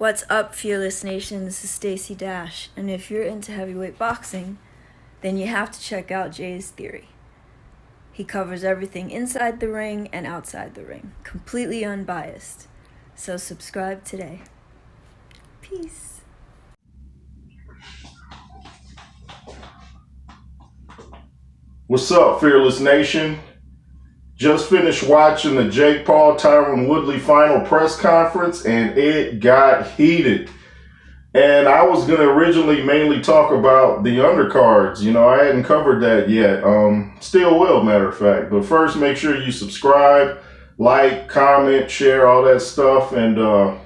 What's up, Fearless Nation? This is Stacy Dash, and if you're into heavyweight boxing, then you have to check out Jay's Theory. He covers everything inside the ring and outside the ring, completely unbiased. So subscribe today. Peace. What's up, Fearless Nation? Just finished watching the Jake Paul Tyron Woodley final press conference, and it got heated. And I was going to originally mainly talk about the undercards. I hadn't covered that yet. Still will, matter of fact. But first, make sure you subscribe, like, comment, share, all that stuff. And the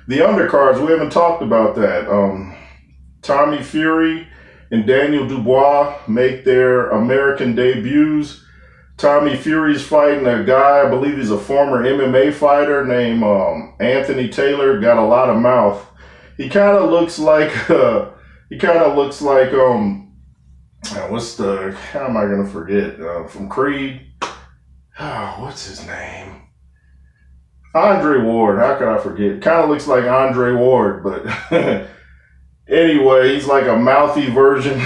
undercards, we haven't talked about that. Tommy Fury and Daniel Dubois make their American debuts. Tommy Fury's fighting a guy, I believe he's a former MMA fighter named Anthony Taylor. Got a lot of mouth. He kind of looks like how am I gonna forget? From Creed. What's his name? Andre Ward. How could I forget? Kind of looks like Andre Ward, but anyway, he's like a mouthy version.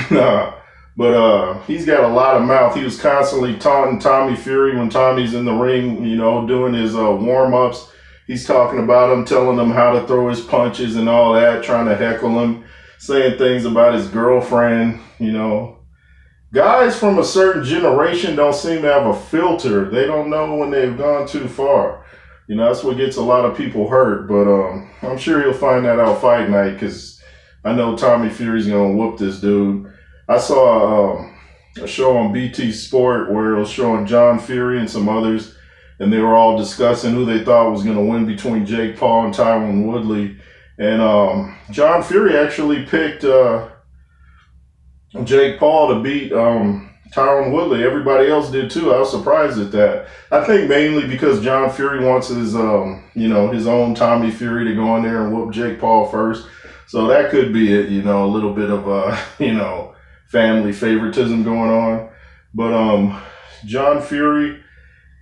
But he's got a lot of mouth. He was constantly taunting Tommy Fury when Tommy's in the ring, doing his warm-ups. He's talking about him, telling him how to throw his punches and all that, trying to heckle him, saying things about his girlfriend, Guys from a certain generation don't seem to have a filter. They don't know when they've gone too far. That's what gets a lot of people hurt. But I'm sure he'll find that out fight night, because I know Tommy Fury's going to whoop this dude. I saw a show on BT Sport where it was showing John Fury and some others, and they were all discussing who they thought was going to win between Jake Paul and Tyron Woodley. And John Fury actually picked Jake Paul to beat Tyron Woodley. Everybody else did too. I was surprised at that. I think mainly because John Fury wants his his own Tommy Fury to go in there and whoop Jake Paul first. So that could be it, a little bit of family favoritism going on. But John Fury,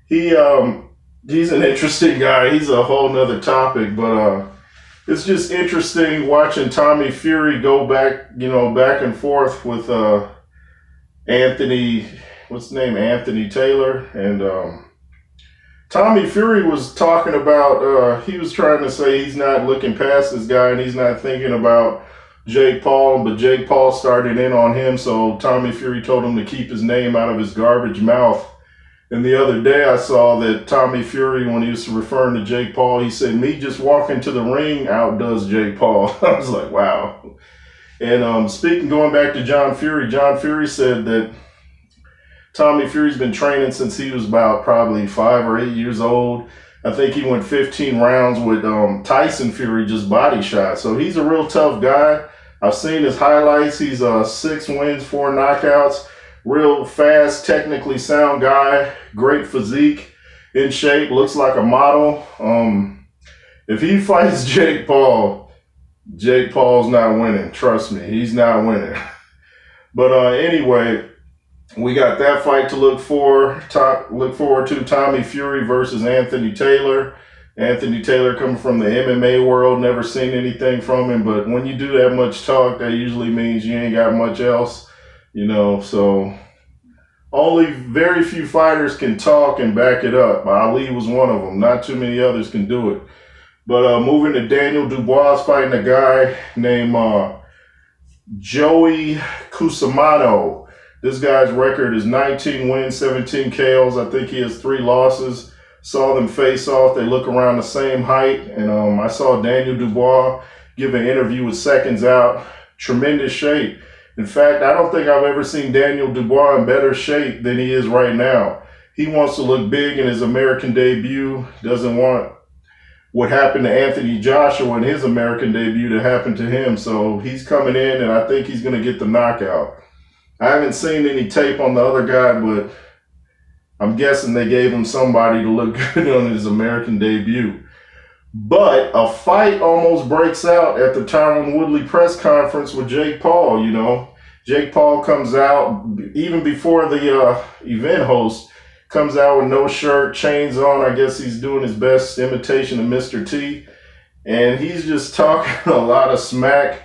he's an interesting guy. He's a whole nother topic, but it's just interesting watching Tommy Fury go back and forth with Anthony Taylor. And Tommy Fury was talking about, he was trying to say he's not looking past this guy and he's not thinking about Jake Paul, but Jake Paul started in on him, so Tommy Fury told him to keep his name out of his garbage mouth. And the other day I saw that Tommy Fury, when he was referring to Jake Paul, he said, "Me just walking to the ring outdoes Jake Paul." I was like, wow. And going back to John Fury said that Tommy Fury's been training since he was about probably 5 or 8 years old. I think he went 15 rounds with Tyson Fury, just body shot. So he's a real tough guy. I've seen his highlights. He's 6 wins, 4 knockouts. Real fast, technically sound guy. Great physique, in shape, looks like a model. If he fights Jake Paul's not winning. Trust me, he's not winning. But anyway, we got that fight to look forward to. Tommy Fury versus Anthony Taylor. Anthony Taylor coming from the MMA world, never seen anything from him, but when you do that much talk, that usually means you ain't got much else, so only very few fighters can talk and back it up. Ali was one of them. Not too many others can do it. But moving to Daniel Dubois fighting a guy named Joey Cusimano. This guy's record is 19 wins, 17 KOs. I think he has 3 losses. Saw them face off. They look around the same height. And I saw Daniel Dubois give an interview with Seconds Out. Tremendous shape. In fact, I don't think I've ever seen Daniel Dubois in better shape than he is right now. He wants to look big in his American debut. Doesn't want what happened to Anthony Joshua in his American debut to happen to him. So he's coming in, and I think he's going to get the knockout. I haven't seen any tape on the other guy, but I'm guessing they gave him somebody to look good on his American debut. But a fight almost breaks out at the Tyron Woodley press conference with Jake Paul, Jake Paul comes out, even before the event host comes out with no shirt, chains on. I guess he's doing his best imitation of Mr. T. and he's just talking a lot of smack.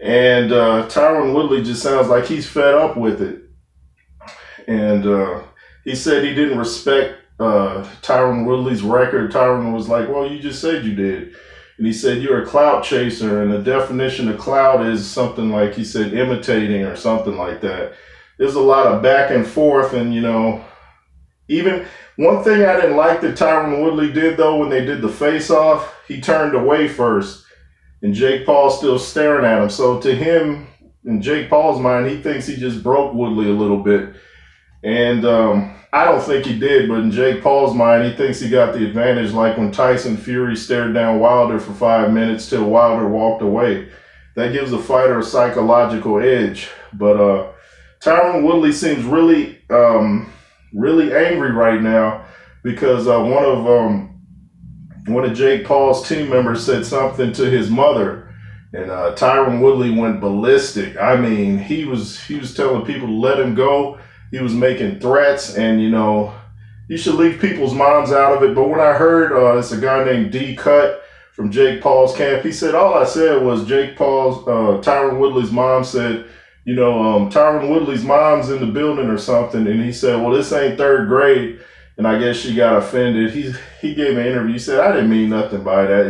And Tyron Woodley just sounds like he's fed up with it. And he said he didn't respect Tyron Woodley's record. Tyron was like, well, you just said you did. And he said, you're a clout chaser. And the definition of clout is something like, he said, imitating or something like that. There's a lot of back and forth. And, even one thing I didn't like that Tyron Woodley did, though, when they did the face-off, he turned away first. And Jake Paul's still staring at him. So to him, in Jake Paul's mind, he thinks he just broke Woodley a little bit. And I don't think he did, but in Jake Paul's mind, he thinks he got the advantage, like when Tyson Fury stared down Wilder for 5 minutes till Wilder walked away. That gives a fighter a psychological edge. But Tyron Woodley seems really, really angry right now because one of Jake Paul's team members said something to his mother, and Tyron Woodley went ballistic. I mean, he was telling people to let him go. He was making threats, and you should leave people's moms out of it. But when I heard it's a guy named D Cut from Jake Paul's camp, he said all I said was Tyron Woodley's mom said, Tyron Woodley's mom's in the building or something, and he said, well, this ain't third grade. And I guess she got offended. He gave an interview. He said, I didn't mean nothing by that,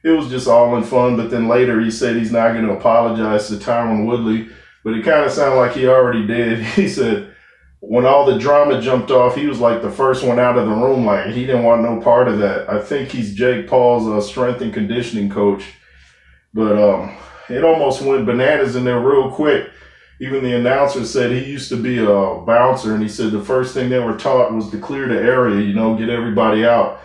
It was just all in fun. But then later he said he's not going to apologize to Tyron Woodley. But it kind of sounded like he already did. He said when all the drama jumped off, he was like the first one out of the room. Like he didn't want no part of that. I think he's Jake Paul's strength and conditioning coach. But it almost went bananas in there real quick. Even the announcer said he used to be a bouncer, and he said the first thing they were taught was to clear the area, get everybody out.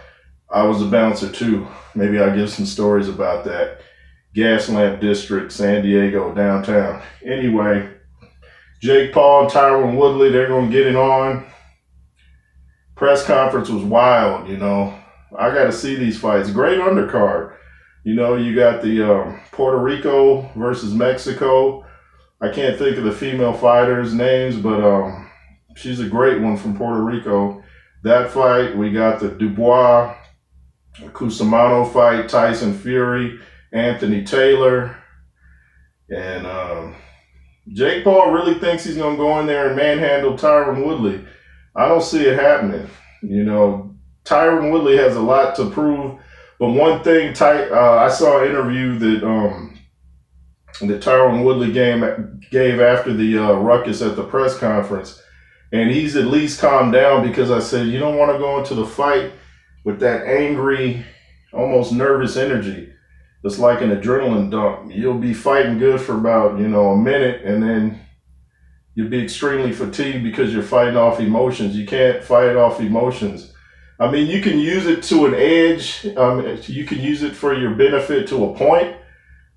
I was a bouncer too. Maybe I'll give some stories about that. Gaslamp District, San Diego, downtown. Anyway, Jake Paul and Tyron Woodley, they're going to get it on. Press conference was wild, I got to see these fights. Great undercard. You got the Puerto Rico versus Mexico. I can't think of the female fighters' names, but she's a great one from Puerto Rico. That fight, we got the Dubois, Cusimano fight, Tyson Fury, Anthony Taylor. And Jake Paul really thinks he's going to go in there and manhandle Tyron Woodley. I don't see it happening. Tyron Woodley has a lot to prove. But one thing, I saw an interview that Tyron Woodley gave after the ruckus at the press conference. And he's at least calmed down because I said, you don't want to go into the fight with that angry, almost nervous energy. It's like an adrenaline dump. You'll be fighting good for about, a minute, and then you'll be extremely fatigued because you're fighting off emotions. You can't fight off emotions. I mean, you can use it to an edge. You can use it for your benefit to a point.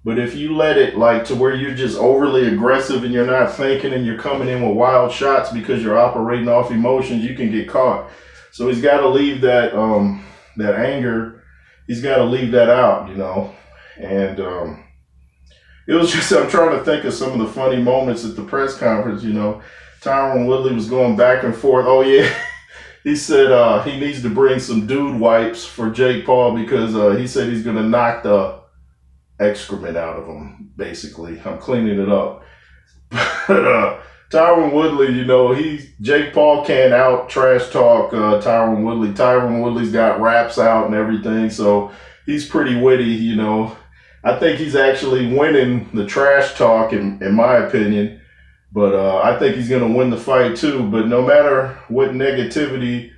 But if you let it to where you're just overly aggressive and you're not thinking and you're coming in with wild shots because you're operating off emotions, you can get caught. So he's got to leave that anger. He's got to leave that out, And it was just, I'm trying to think of some of the funny moments at the press conference, Tyron Woodley was going back and forth. Oh, yeah. He said he needs to bring some dude wipes for Jake Paul because he said he's going to knock the excrement out of him, basically. I'm cleaning it up. But Tyron Woodley, Jake Paul can't out trash talk Tyron Woodley. Tyron Woodley's got raps out and everything, so he's pretty witty, I think he's actually winning the trash talk in my opinion. But I think he's going to win the fight too. But no matter what negativity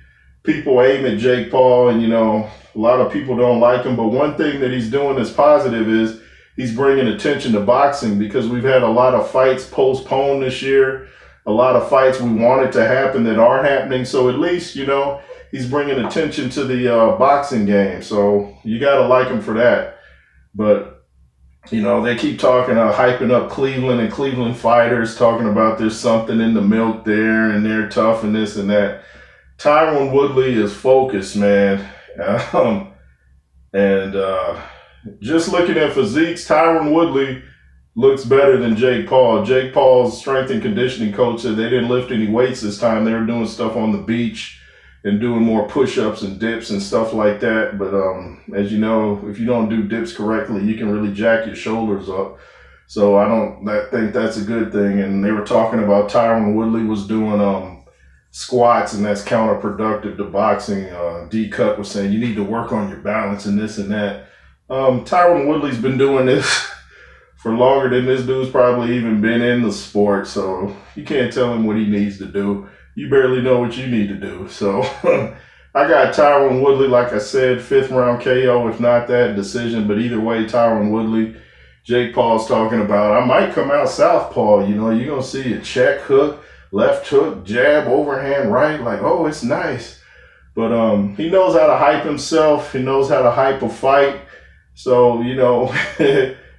people aim at Jake Paul, and a lot of people don't like him, but one thing that he's doing that's positive is he's bringing attention to boxing because we've had a lot of fights postponed this year, a lot of fights we wanted to happen that aren't happening. So at least, he's bringing attention to the boxing game. So you got to like him for that. But, they keep talking, hyping up Cleveland and Cleveland fighters, talking about there's something in the milk there and they're tough and this and that. Tyron Woodley is focused, man. Just looking at physiques, Tyron Woodley looks better than Jake Paul. Jake Paul's strength and conditioning coach said they didn't lift any weights this time. They were doing stuff on the beach, and doing more push-ups and dips and stuff like that. But as you know, if you don't do dips correctly, you can really jack your shoulders up. So I think that's a good thing. And they were talking about Tyron Woodley was doing squats, and that's counterproductive to boxing. D-Cut was saying you need to work on your balance and this and that. Tyron Woodley's been doing this for longer than this dude's probably even been in the sport, so you can't tell him what he needs to do. You barely know what you need to do. So I got Tyron Woodley, like I said, 5th round KO, if not that, decision. But either way, Tyron Woodley. Jake Paul's talking about, I might come out southpaw. You know, you're going to see a check hook, left hook, jab, overhand right. Like, oh, it's nice. But he knows how to hype himself. He knows how to hype a fight. So, you know,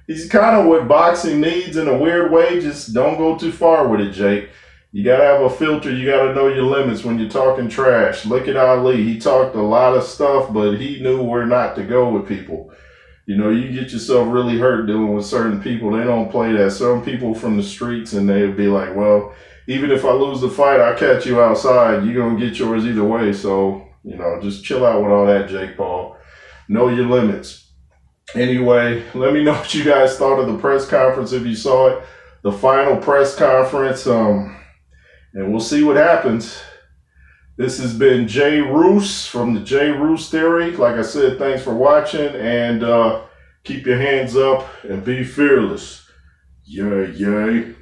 he's kind of what boxing needs in a weird way. Just don't go too far with it, Jake. You got to have a filter. You got to know your limits when you're talking trash. Look at Ali. He talked a lot of stuff, but he knew where not to go with people. You know, you get yourself really hurt dealing with certain people. They don't play that. Some people from the streets, and they'll be like, well, even if I lose the fight, I'll catch you outside. You're going to get yours either way. So, you know, just chill out with all that, Jake Paul. Know your limits. Anyway, let me know what you guys thought of the press conference if you saw it. The final press conference, and we'll see what happens. This has been Jay Roos from the Jay Roos Theory. Like I said, thanks for watching, and keep your hands up and be fearless. Yay, yay.